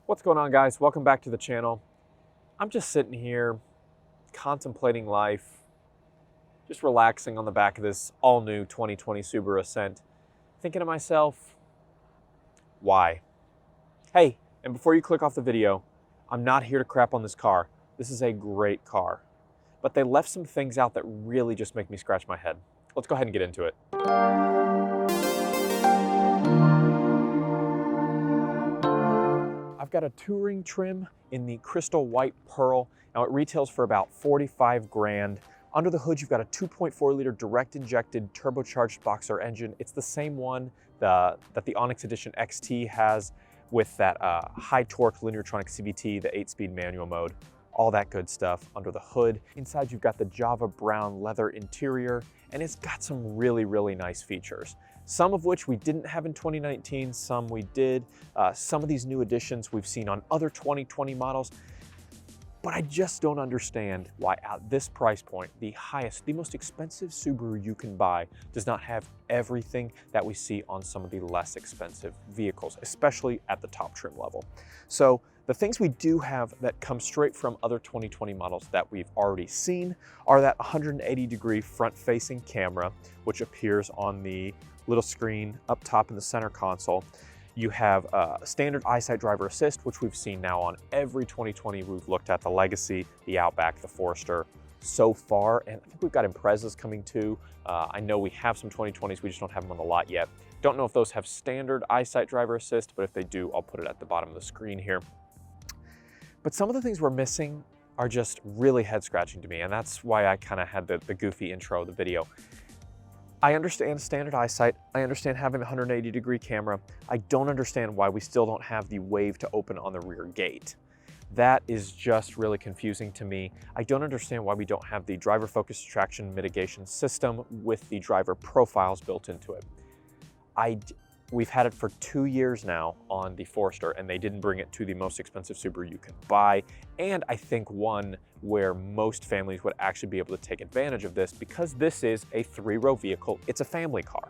What's going on, guys? Welcome back to the channel. I'm just sitting here contemplating life, just relaxing on the back of this all-new 2020 Subaru Ascent, thinking to myself, why? Hey, and before you click off the video, I'm not here to crap on this car. This is a great car, but they left some things out that really just make me scratch my head. Let's go ahead and get into it. I've got a touring trim in the crystal white pearl. Now it retails for about 45 grand. Under the hood, you've got a 2.4 liter direct injected turbocharged boxer engine. It's the same one that the Onyx Edition XT has with that high torque lineartronic CVT, the 8-speed manual mode, all that good stuff under the hood. Inside, you've got the Java brown leather interior, and it's got some really, really nice features. Some of which we didn't have in 2019, some we did. Some of these new additions we've seen on other 2020 models, but I just don't understand why at this price point, the highest, the most expensive Subaru you can buy does not have everything that we see on some of the less expensive vehicles, especially at the top trim level. So the things we do have that come straight from other 2020 models that we've already seen are that 180-degree front-facing camera, which appears on the little screen up top in the center console. You have standard eyesight driver assist, which we've seen now on every 2020 we've looked at, the Legacy, the Outback, the Forester so far, and I think we've got Imprezas coming too. I know we have some 2020s, we just don't have them on the lot yet. Don't know if those have standard eyesight driver assist, but if they do, I'll put it at the bottom of the screen here. But some of the things we're missing are just really head-scratching to me, and that's why I kind of had the goofy intro of the video. I understand standard eyesight. I understand having the 180-degree camera. I don't understand why we still don't have the wave to open on the rear gate. That is just really confusing to me. I don't understand why we don't have the driver focus traction mitigation system with the driver profiles built into it. We've had it for 2 years now on the Forester, and they didn't bring it to the most expensive Subaru you can buy. And I think one where most families would actually be able to take advantage of this, because this is a 3-row vehicle. It's a family car.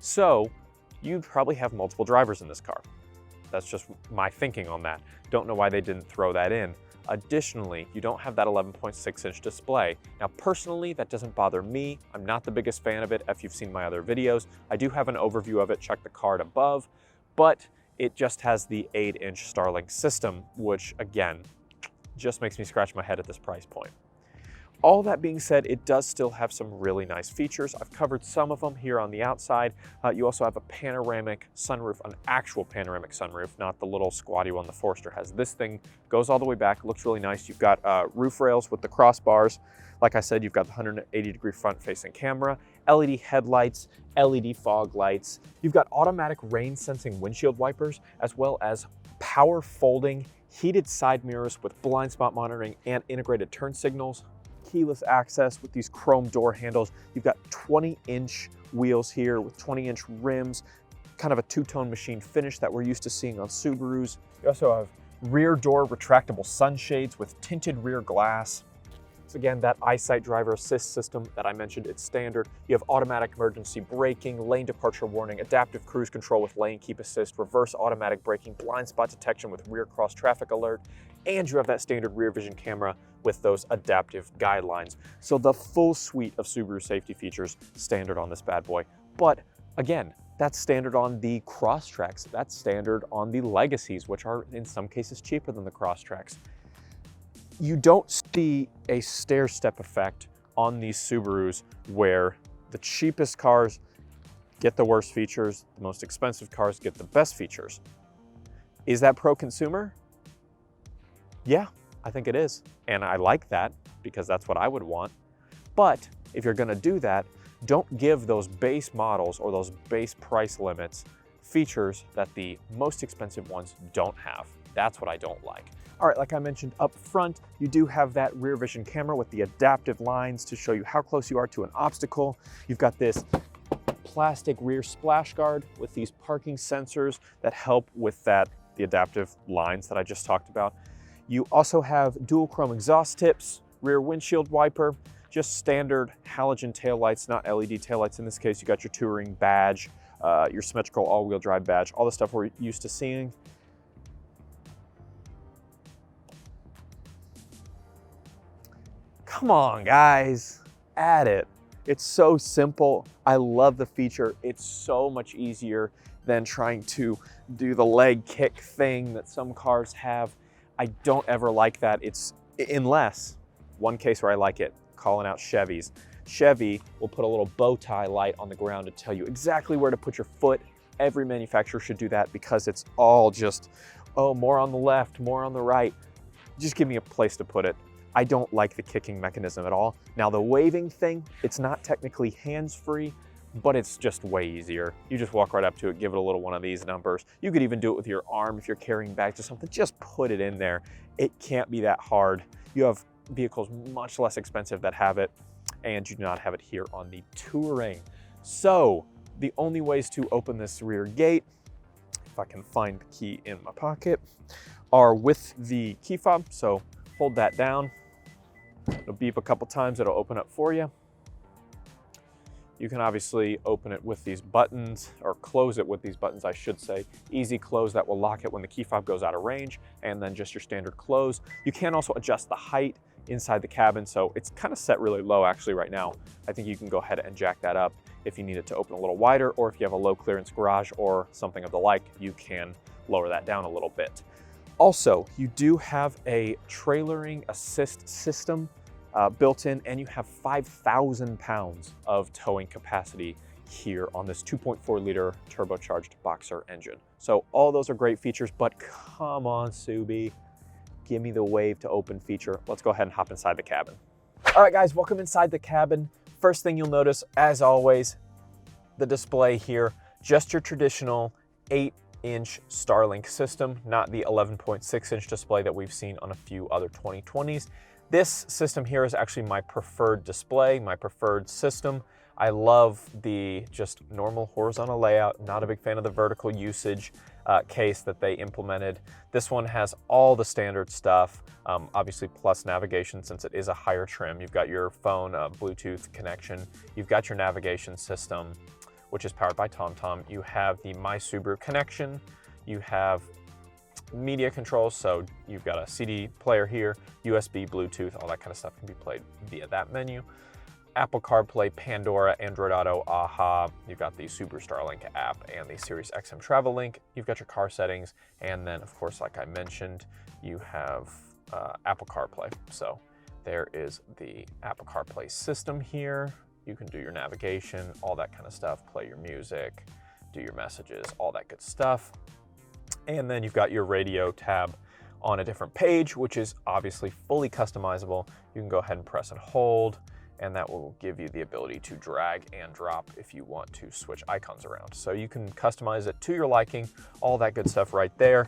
So you'd probably have multiple drivers in this car. That's just my thinking on that. Don't know why they didn't throw that in. Additionally, you don't have that 11.6-inch display. Now, personally, that doesn't bother me. I'm not the biggest fan of it. If you've seen my other videos, I do have an overview of it. Check the card above, but it just has the 8-inch Starlink system, which again, just makes me scratch my head at this price point. All that being said, it does still have some really nice features. I've covered some of them here on the outside. You also have a panoramic sunroof, an actual panoramic sunroof, not the little squatty one the Forester has. This thing goes all the way back, looks really nice. You've got roof rails with the crossbars. Like I said, you've got the 180-degree front-facing camera, LED headlights, LED fog lights. You've got automatic rain-sensing windshield wipers, as well as power folding, heated side mirrors with blind spot monitoring and integrated turn signals. Keyless access with these chrome door handles. You've got 20-inch wheels here with 20-inch rims, kind of a two-tone machine finish that we're used to seeing on Subarus. You also have rear door retractable sunshades with tinted rear glass. So again, that eyesight driver assist system that I mentioned, it's standard. You have automatic emergency braking, lane departure warning, adaptive cruise control with lane keep assist, reverse automatic braking, blind spot detection with rear cross traffic alert, and you have that standard rear vision camera with those adaptive guidelines. So the full suite of Subaru safety features standard on this bad boy. But again, that's standard on the Crosstreks. That's standard on the Legacies, which are in some cases cheaper than the Crosstreks. You don't see a stair-step effect on these Subarus where the cheapest cars get the worst features, the most expensive cars get the best features. Is that pro-consumer? Yeah, I think it is. And I like that because that's what I would want. But if you're gonna do that, don't give those base models or those base price limits features that the most expensive ones don't have. That's what I don't like. All right, like I mentioned up front, you do have that rear vision camera with the adaptive lines to show you how close you are to an obstacle. You've got this plastic rear splash guard with these parking sensors that help with the adaptive lines that I just talked about. You also have dual chrome exhaust tips, rear windshield wiper, just standard halogen taillights, not LED taillights. In this case, you got your touring badge, your symmetrical all-wheel drive badge, all the stuff we're used to seeing. Come on, guys, add it. It's so simple. I love the feature. It's so much easier than trying to do the leg kick thing that some cars have. I don't ever like that. It's unless, one case where I like it, calling out Chevys. Chevy will put a little bow tie light on the ground to tell you exactly where to put your foot. Every manufacturer should do that because it's all just, oh, more on the left, more on the right. Just give me a place to put it. I don't like the kicking mechanism at all. Now the waving thing, it's not technically hands-free, but it's just way easier. You just walk right up to it, give it a little one of these numbers. You could even do it with your arm if you're carrying bags or something. Just put it in there. It can't be that hard. You have vehicles much less expensive that have it, and you do not have it here on the Touring. So the only ways to open this rear gate, if I can find the key in my pocket, are with the key fob. So hold that down. It'll beep a couple times, it'll open up for you. You can obviously open it with these buttons, or close it with these buttons, I should say. Easy close, that will lock it when the key fob goes out of range, and then just your standard close. You can also adjust the height inside the cabin, so it's kind of set really low actually right now. I think you can go ahead and jack that up if you need it to open a little wider, or if you have a low clearance garage or something of the like, you can lower that down a little bit. Also, you do have a trailering assist system built in, and you have 5,000 pounds of towing capacity here on this 2.4 liter turbocharged boxer engine. So all those are great features, but come on, Subi, give me the wave to open feature. Let's go ahead and hop inside the cabin. All right, guys, welcome inside the cabin. First thing you'll notice, as always, the display here, just your traditional 8-inch Starlink system, not the 11.6-inch display that we've seen on a few other 2020s. This system here is actually my preferred display, my preferred system. I love the just normal horizontal layout. Not a big fan of the vertical usage case that they implemented. This one has all the standard stuff, obviously plus navigation since it is a higher trim. You've got your phone Bluetooth connection. You've got your navigation system, which is powered by TomTom. You have the My Subaru connection. You have media controls, so you've got a CD player here, USB, Bluetooth, all that kind of stuff can be played via that menu. Apple CarPlay, Pandora, Android Auto, AHA. You've got the Subaru Starlink app and the Sirius XM Travel Link. You've got your car settings, and then of course, like I mentioned, you have Apple CarPlay. So there is the Apple CarPlay system here. You can do your navigation, all that kind of stuff, play your music, do your messages, all that good stuff. And then you've got your radio tab on a different page, which is obviously fully customizable. You can go ahead and press and hold, and that will give you the ability to drag and drop if you want to switch icons around. So you can customize it to your liking, all that good stuff right there.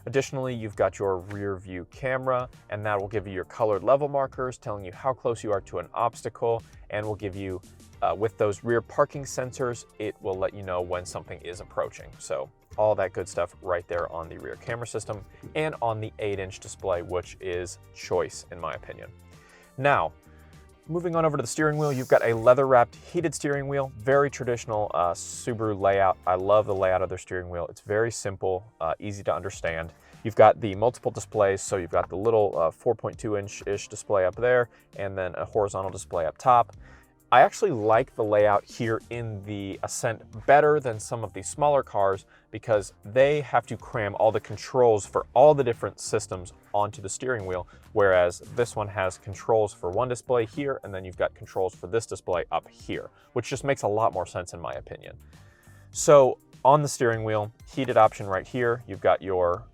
Additionally, you've got your rear view camera, and that will give you your colored level markers telling you how close you are to an obstacle, and will give you, with those rear parking sensors, it will let you know when something is approaching. So all that good stuff right there on the rear camera system and on the 8-inch display, which is choice in my opinion. Now, moving on over to the steering wheel, you've got a leather-wrapped heated steering wheel, very traditional Subaru layout. I love the layout of their steering wheel. It's very simple, easy to understand. You've got the multiple displays, so you've got the little 4.2-inch-ish display up there, and then a horizontal display up top. I actually like the layout here in the Ascent better than some of the smaller cars because they have to cram all the controls for all the different systems onto the steering wheel, whereas this one has controls for one display here, and then you've got controls for this display up here, which just makes a lot more sense in my opinion. So on the steering wheel, heated option right here, you've got your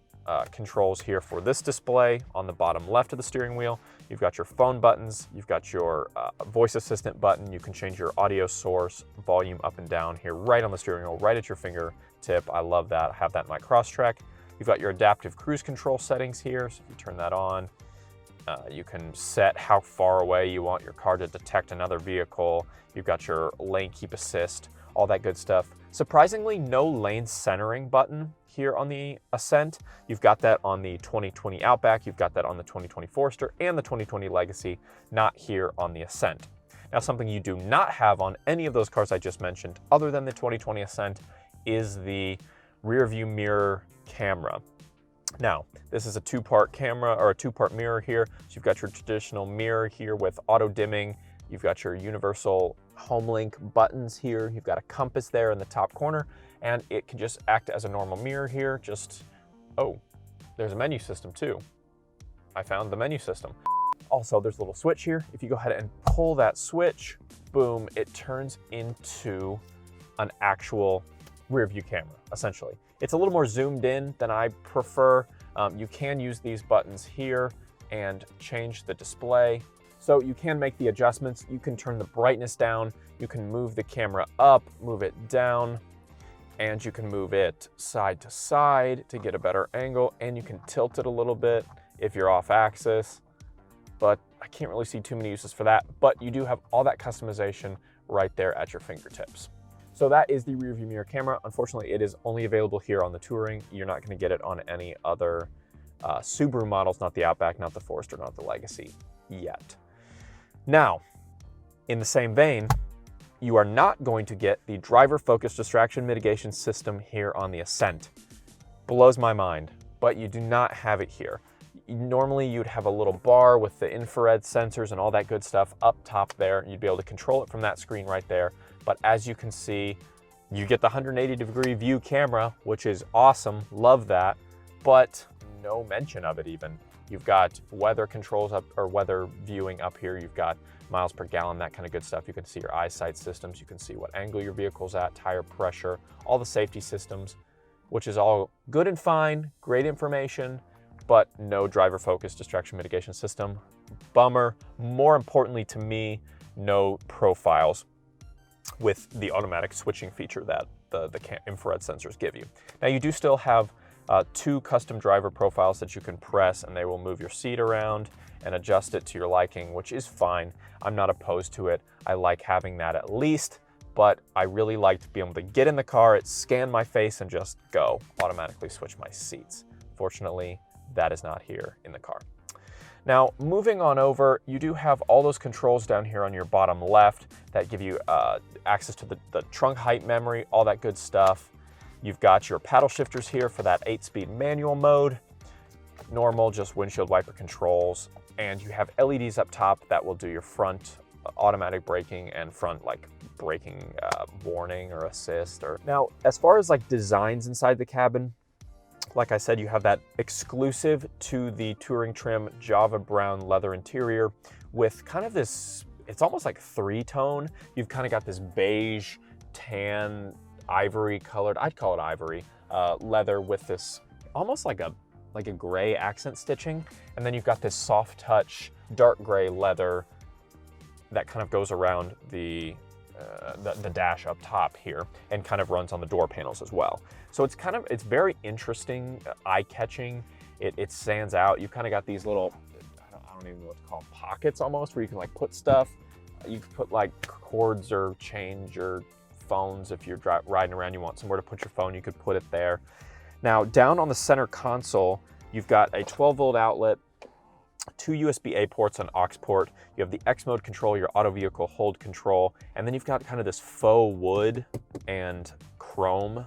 controls here for this display on the bottom left of the steering wheel. You've got your phone buttons, you've got your voice assistant button. You can change your audio source, volume up and down here right on the steering wheel, right at your fingertip. I love that. I have that in my Crosstrek. You've got your adaptive cruise control settings here. So if you turn that on, you can set how far away you want your car to detect another vehicle. You've got your lane keep assist, all that good stuff. Surprisingly, no lane centering button here on the Ascent. You've got that on the 2020 Outback, you've got that on the 2020 Forester and the 2020 Legacy, not here on the Ascent. Now, something you do not have on any of those cars I just mentioned, other than the 2020 Ascent, is the rear view mirror camera. Now, this is a two-part camera or a two-part mirror here. So you've got your traditional mirror here with auto dimming. You've got your universal home link buttons here. You've got a compass there in the top corner, and it can just act as a normal mirror here. Oh, there's a menu system too. I found the menu system. Also, there's a little switch here. If you go ahead and pull that switch, boom, it turns into an actual rear view camera, essentially. It's a little more zoomed in than I prefer. You can use these buttons here and change the display. So you can make the adjustments. You can turn the brightness down. You can move the camera up, move it down, and you can move it side to side to get a better angle, and you can tilt it a little bit if you're off axis, but I can't really see too many uses for that. But you do have all that customization right there at your fingertips. So that is the rear view mirror camera. Unfortunately, it is only available here on the Touring. You're not gonna get it on any other Subaru models, not the Outback, not the Forester, not the Legacy yet. Now, in the same vein, you are not going to get the driver focus distraction mitigation system here on the Ascent. Blows my mind, but you do not have it here. Normally you'd have a little bar with the infrared sensors and all that good stuff up top there. You'd be able to control it from that screen right there. But as you can see, you get the 180-degree view camera, which is awesome, love that, but no mention of it even. You've got weather controls up, or weather viewing up here. You've got miles per gallon, that kind of good stuff. You can see your eyesight systems. You can see what angle your vehicle's at, tire pressure, all the safety systems, which is all good and fine, great information, but no driver focus distraction mitigation system. Bummer. More importantly to me, no profiles with the automatic switching feature that the infrared sensors give you. Now you do still have two custom driver profiles that you can press, and they will move your seat around and adjust it to your liking, which is fine. I'm not opposed to it. I like having that at least, but I really like to be able to get in the car, it scan my face, and just go, automatically switch my seats. Fortunately, that is not here in the car. Now, moving on over, you do have all those controls down here on your bottom left that give you access to the trunk height memory, all that good stuff. You've got your paddle shifters here for that 8-speed manual mode, normal, just windshield wiper controls, and you have LEDs up top that will do your front automatic braking and front like braking warning or assist. Now, as far as like designs inside the cabin, like I said, you have that exclusive to the Touring trim Java brown leather interior with kind of this, it's almost like three-tone. You've kind of got this beige, tan, ivory colored, I'd call it ivory, leather with this almost like a gray accent stitching. And then you've got this soft touch, dark gray leather that kind of goes around the dash up top here and kind of runs on the door panels as well. So it's very interesting, eye-catching. It stands out. You've kind of got these little, I don't even know what to call them, pockets almost, where you can like put stuff. You can put like cords or change your phones. If you're riding around, you want somewhere to put your phone, you could put it there. Now, down on the center console, you've got a 12-volt outlet, 2 USB-A ports on aux port. You have the X mode control, your auto vehicle hold control, and then you've got kind of this faux wood and chrome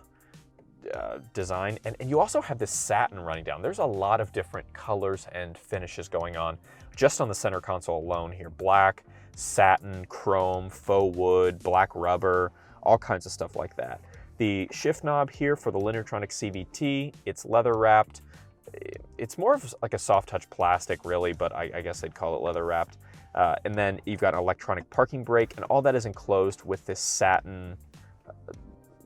design. And you also have this satin running down. There's a lot of different colors and finishes going on just on the center console alone here. Black, satin, chrome, faux wood, black rubber, all kinds of stuff like that. The shift knob here for the Lineartronic CVT, it's leather wrapped. It's more of like a soft touch plastic really, but I guess they'd call it leather wrapped. And then you've got an electronic parking brake, and all that is enclosed with this satin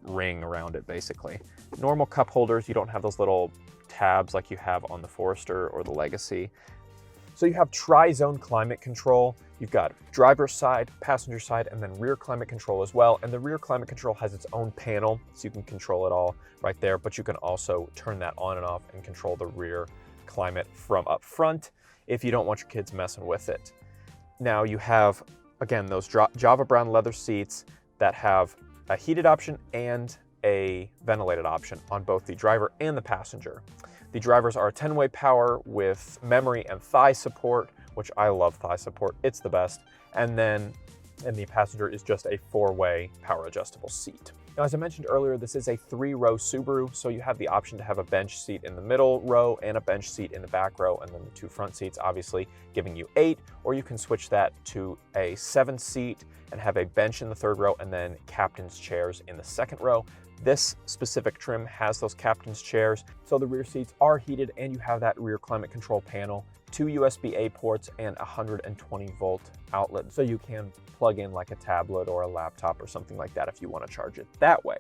ring around it basically. Normal cup holders, you don't have those little tabs like you have on the Forester or the Legacy. So you have tri-zone climate control. You've got driver's side, passenger side, and then rear climate control as well. And the rear climate control has its own panel, so you can control it all right there, but you can also turn that on and off and control the rear climate from up front if you don't want your kids messing with it. Now you have, again, those Java brown leather seats that have a heated option and a ventilated option on both the driver and the passenger. The drivers are 10-way power with memory and thigh support, which I love thigh support, it's the best. And the passenger is just a 4-way power adjustable seat. Now, as I mentioned earlier, this is a 3-row Subaru, so you have the option to have a bench seat in the middle row and a bench seat in the back row, and then the 2 front seats, obviously giving you 8, or you can switch that to a 7-seat and have a bench in the 3rd row and then captain's chairs in the 2nd row. This specific trim has those captain's chairs, so the rear seats are heated and you have that rear climate control panel, 2 USB-A ports, and a 120-volt outlet, so you can plug in like a tablet or a laptop or something like that if you want to charge it that way.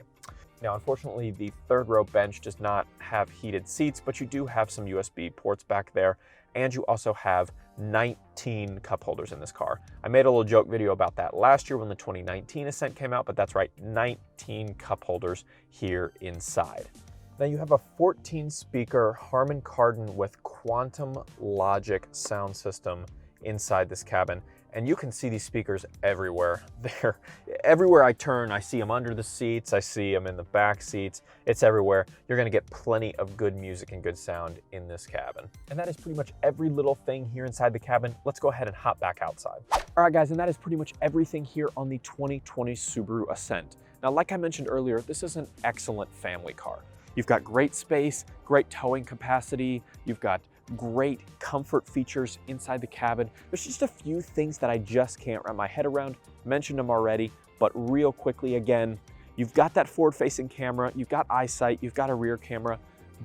Now, unfortunately, the 3rd row bench does not have heated seats, but you do have some USB ports back there, and you also have 19 cup holders in this car. I made a little joke video about that last year when the 2019 Ascent came out, but that's right, 19 cup holders here inside. Now you have a 14-speaker Harman Kardon with Quantum Logic sound system inside this cabin. And you can see these speakers everywhere. They're everywhere I turn, I see them under the seats, I see them in the back seats. It's everywhere. You're gonna get plenty of good music and good sound in this cabin. And that is pretty much every little thing here inside the cabin. Let's go ahead and hop back outside. All right, guys, and that is pretty much everything here on the 2020 Subaru Ascent. Now, like I mentioned earlier, this is an excellent family car. You've got great space, great towing capacity, you've got great comfort features inside the cabin. There's just a few things that I just can't wrap my head around. Mentioned them already, but real quickly again, you've got that forward-facing camera, you've got eyesight, you've got a rear camera,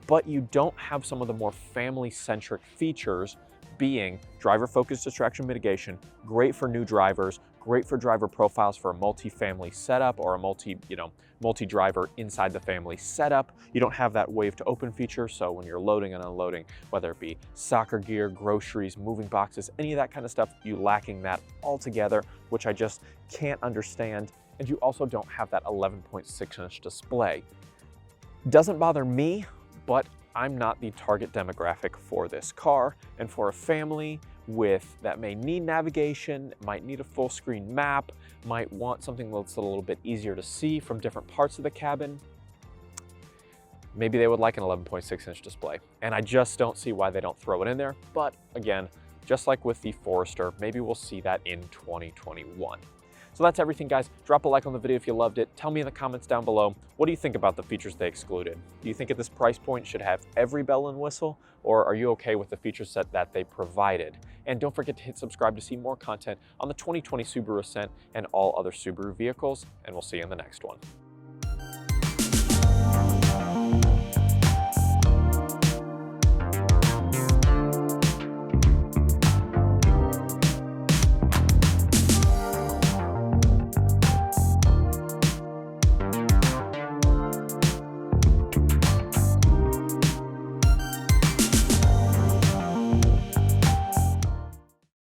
but you don't have some of the more family-centric features, being driver-focused distraction mitigation, great for new drivers, great for driver profiles for a multi-family setup or a multi-driver inside the family setup. You don't have that wave to open feature, so when you're loading and unloading, whether it be soccer gear, groceries, moving boxes, any of that kind of stuff, you lacking that altogether, which I just can't understand. And you also don't have that 11.6-inch display. Doesn't bother me, but I'm not the target demographic for this car, and for a family that may need navigation, might need a full screen map, might want something that's a little bit easier to see from different parts of the cabin, maybe they would like an 11.6-inch display. And I just don't see why they don't throw it in there. But again, just like with the Forester, maybe we'll see that in 2021. So that's everything, guys. Drop a like on the video if you loved it. Tell me in the comments down below, what do you think about the features they excluded? Do you think at this price point should have every bell and whistle, or are you okay with the feature set that they provided? And don't forget to hit subscribe to see more content on the 2020 Subaru Ascent and all other Subaru vehicles, and we'll see you in the next one.